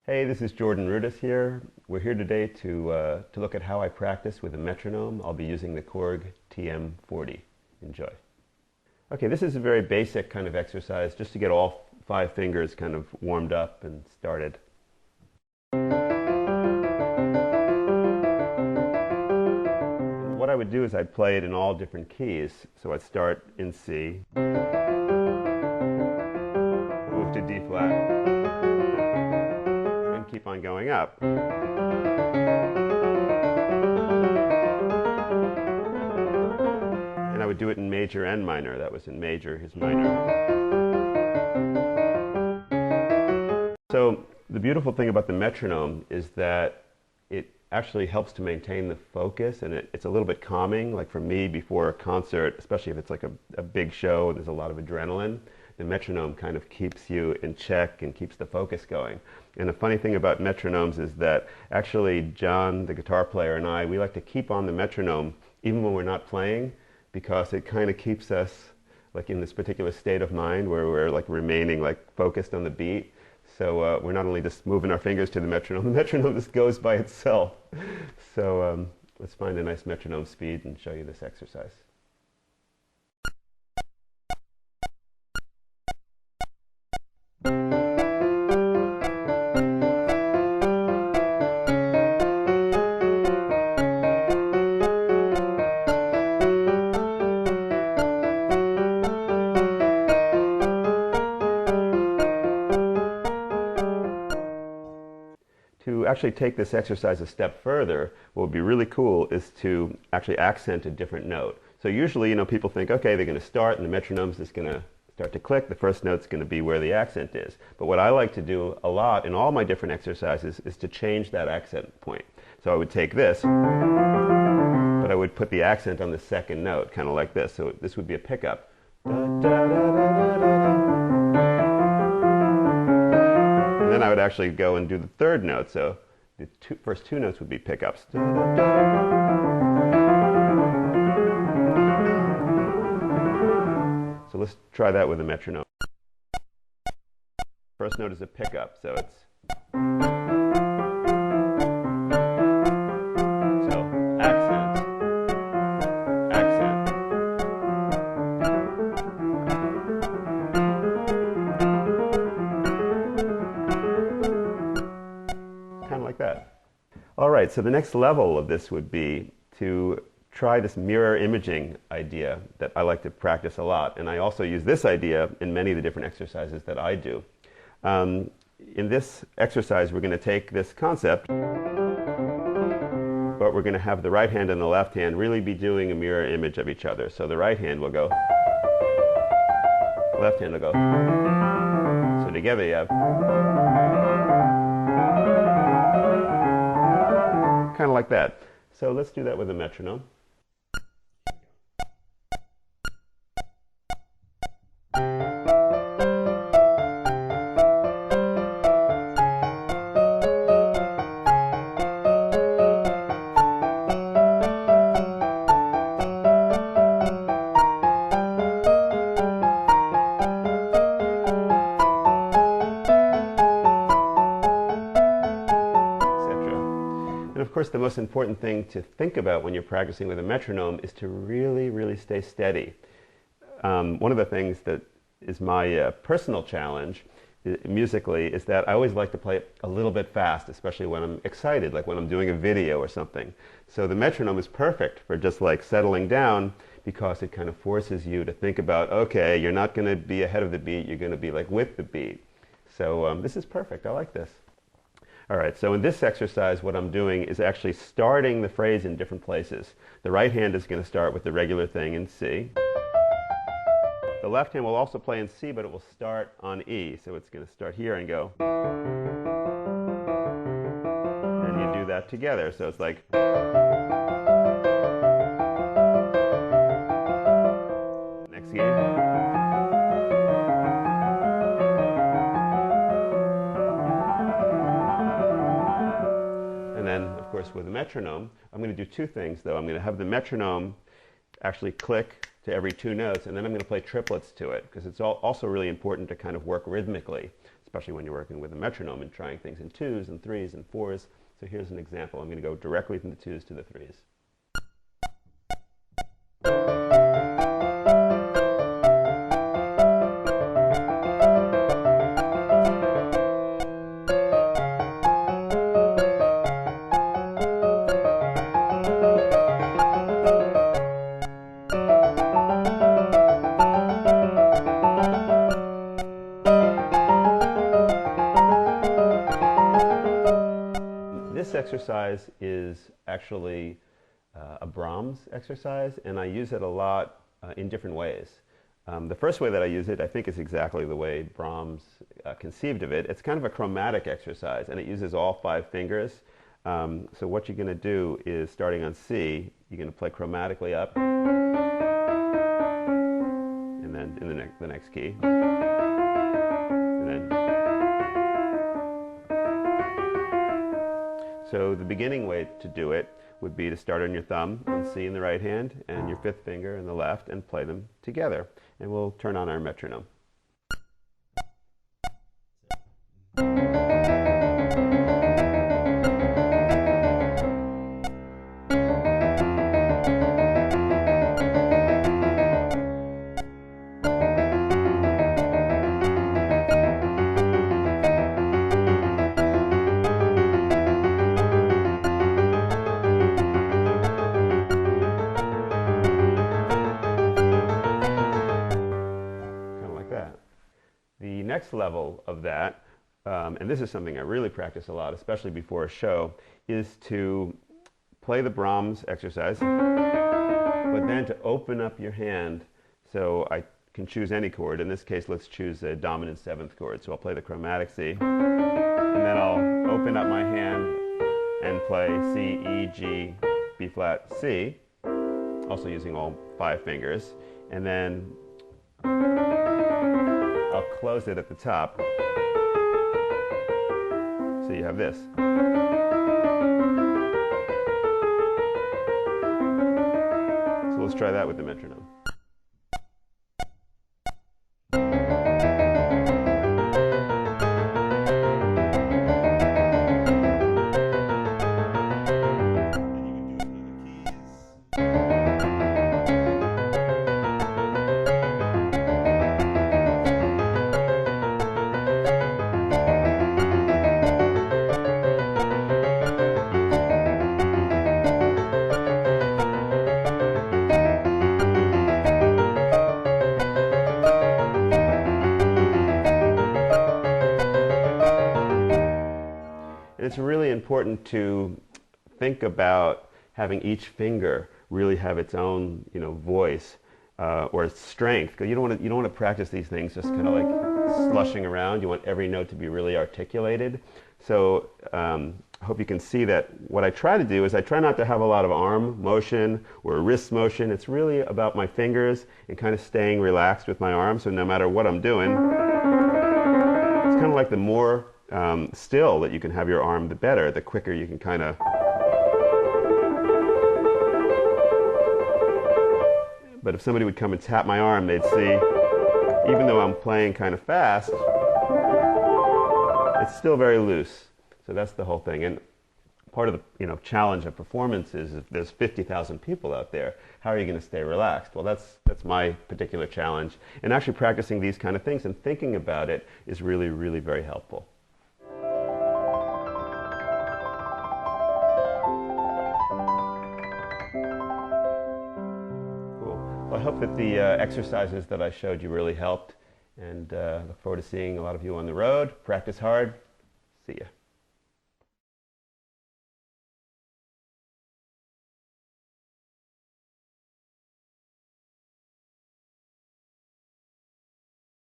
Hey, this is Jordan Rudess here. We're here today to look at how I practice with a metronome. I'll be using the KORG TM40. Enjoy. Okay, this is a very basic kind of exercise just to get all 5 fingers kind of warmed up and started. And what I would do is I'd play it in all different keys. So I'd start in C, move to D flat, keep on going up. And I would do it in major and minor. That was in major, his minor. So the beautiful thing about the metronome is that it actually helps to maintain the focus, and it's a little bit calming. Like for me, before a concert, especially if it's like a big show and there's a lot of adrenaline, the metronome kind of keeps you in check and keeps the focus going. And the funny thing about metronomes is that actually John, the guitar player, and we like to keep on the metronome even when we're not playing, because it kind of keeps us like in this particular state of mind where we're like remaining like focused on the beat. So we're not only just moving our fingers to the metronome just goes by itself. So let's find a nice metronome speed and show you this exercise. To actually take this exercise a step further, what would be really cool is to actually accent a different note. So usually, people think, okay, they're going to start and the metronome's just going to start to click. The first note's going to be where the accent is. But what I like to do a lot in all my different exercises is to change that accent point. So I would take this, but I would put the accent on the second note, kind of like this. So this would be a pickup. Then I would actually go and do the third note. So the first 2 notes would be pickups. So let's try that with a metronome. First note is a pickup, so it's accent, accent. Kind of like that. All right, so the next level of this would be to try this mirror imaging idea that I like to practice a lot. And I also use this idea in many of the different exercises that I do. In this exercise, we're going to take this concept, but we're going to have the right hand and the left hand really be doing a mirror image of each other. So the right hand will go, left hand will go. So together you have kind of like that. So let's do that with a metronome. Of course, the most important thing to think about when you're practicing with a metronome is to really, really stay steady. One of the things that is my personal challenge musically is that I always like to play it a little bit fast, especially when I'm excited, like when I'm doing a video or something. So the metronome is perfect for just like settling down, because it kind of forces you to think about, okay, you're not going to be ahead of the beat, you're going to be like with the beat. So this is perfect. I like this. All right, so in this exercise, what I'm doing is actually starting the phrase in different places. The right hand is going to start with the regular thing in C. The left hand will also play in C, but it will start on E. So it's going to start here and go. And you do that together. So it's like. Next game. And then, of course, with a metronome, I'm going to do 2 things, though. I'm going to have the metronome actually click to every 2 notes, and then I'm going to play triplets to it, because it's also really important to kind of work rhythmically, especially when you're working with a metronome and trying things in 2s and 3s and 4s. So here's an example. I'm going to go directly from the 2s to the 3s. This exercise is actually a Brahms exercise, and I use it a lot in different ways. The first way that I use it, I think, is exactly the way Brahms conceived of it. It's kind of a chromatic exercise, and it uses all 5 fingers. So what you're going to do is, starting on C, you're going to play chromatically up, and then in the next key, and then. So the beginning way to do it would be to start on your thumb on C in the right hand and your 5th finger in the left and play them together. And we'll turn on our metronome. The next level of that, and this is something I really practice a lot, especially before a show, is to play the Brahms exercise, but then to open up your hand so I can choose any chord. In this case, let's choose a dominant 7th chord. So I'll play the chromatic C, and then I'll open up my hand and play C, E, G, B flat, C, also using all 5 fingers, and then I'll close it at the top, so you have this. So let's try that with the metronome. It's really important to think about having each finger really have its own, voice or strength. Because you don't want to practice these things just kind of like slushing around. You want every note to be really articulated. So I hope you can see that what I try to do is I try not to have a lot of arm motion or wrist motion. It's really about my fingers and kind of staying relaxed with my arm. So no matter what I'm doing, it's kind of like the more still that you can have your arm, the better, the quicker you can kind of. But if somebody would come and tap my arm, they'd see, even though I'm playing kind of fast, it's still very loose. So that's the whole thing. And part of the challenge of performance is if there's 50,000 people out there, how are you going to stay relaxed? Well, that's my particular challenge. And actually practicing these kind of things and thinking about it is really, really very helpful. I hope that the exercises that I showed you really helped, and look forward to seeing a lot of you on the road. Practice hard. See ya.